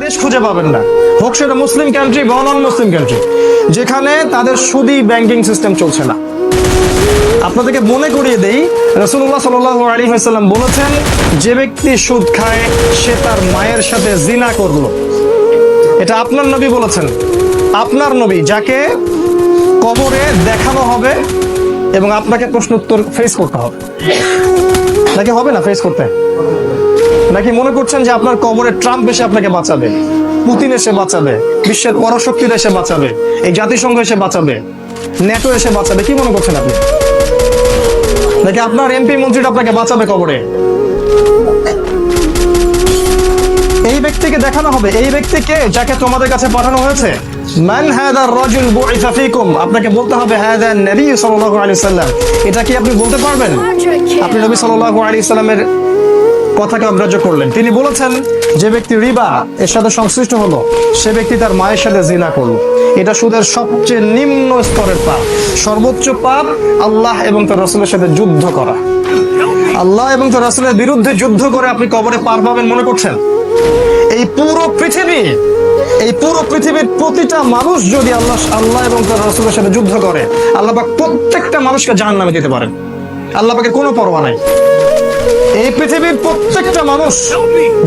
দেশ খুঁজে পাবেন না, হোক সেটা মুসলিম কান্ট্রি বা নন মুসলিম কান্ট্রি, যেখানে তাদের সুদী ব্যাংকিং সিস্টেম চলছে না। আপনাদেরকে মনে করিয়ে দেই, রাসূলুল্লাহ সাল্লাল্লাহু আলাইহি ওয়াসাল্লাম বলেছেন, যে ব্যক্তি সুদ খায় সে তার মায়ের সাথে জিনা করলো। এটা আপনার নবী বলেছেন, আপনার নবী, যাকে কবরে দেখানো হবে এবং আপনাকে প্রশ্ন উত্তর ফেস করতে হবে। নাকি হবে না ফেস করতে? নাকি মনে করছেন যে আপনার কবরে ট্রাম্প এসে আপনাকে বাঁচাবে, পুতিন এসে বাঁচাবে, বিশ্বের পরাশক্তিরা এসে বাঁচাবে, এই জাতিসংঘ এসে বাঁচাবে, ন্যাটো এসে বাঁচাবে? কি মনে করছেন আপনি? নাকি আপনার এমপি মন্ত্রীরা আপনাকে বাঁচাবে কবরে? এই ব্যক্তিকে দেখানো হবে, এই ব্যক্তিকে যাকে তোমাদের কাছে পাঠানো হয়েছে। মান হাদার রাজুল বুইসা ফীকুম, আপনাকে বলতে হবে হাদা নবী সাল্লাল্লাহু আলাইহি ওয়াসাল্লাম। এটা কি আপনি বলতে পারবেন? আপনি নবী সাল্লাল্লাহু আলাইহি ওয়াসাল্লামের কথাকে অগ্রাহ্য করলেন। তিনি বলেছেন, যে ব্যক্তি রিবা এর সাথে সংশ্লিষ্ট হলো সে ব্যক্তি তার মায়ের সাথে জিনা করলো। এটা সুদের সবচেয়ে নিম্ন স্তরের পাপ। সর্বোচ্চ পাপ আল্লাহ এবং তার রাসূলের সাথে যুদ্ধ করা। আল্লাহ এবং তার রাসূলের বিরুদ্ধে যুদ্ধ করে আপনি কবরে পার পাবেন মনে করছেন? এই পুরো পৃথিবীর প্রতিটা মানুষ যদি আল্লাহ এবং তার রাসূলের সাথে যুদ্ধ করে, আল্লাহ পাক প্রত্যেকটা মানুষকে জাহান্নামে দিতে পারেন। আল্লাহ পাকের কোনো পরোয়া নাই। এই পৃথিবীর প্রত্যেকটা মানুষ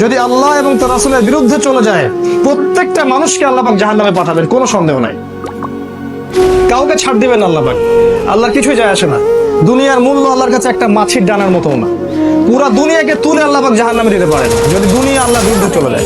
যদি আল্লাহ এবং তার রাসূলের বিরুদ্ধে চলে যায়, প্রত্যেকটা মানুষকে আল্লাহ পাক জাহান্নামে পাঠাবেন, কোনো সন্দেহ নাই। কাউকে ছাড় দিবেন আল্লাহ পাক। আল্লাহর কিছুই যায় আসে না। দুনিয়ার মূল্য আল্লাহর কাছে একটা মাছির ডানার মতো না। পুরা দুনিয়াকে তুলে আল্লাহ পাক জাহান্নামে দিতে পারেন যদি দুনিয়া আল্লাহর বিরুদ্ধে চলে যায়।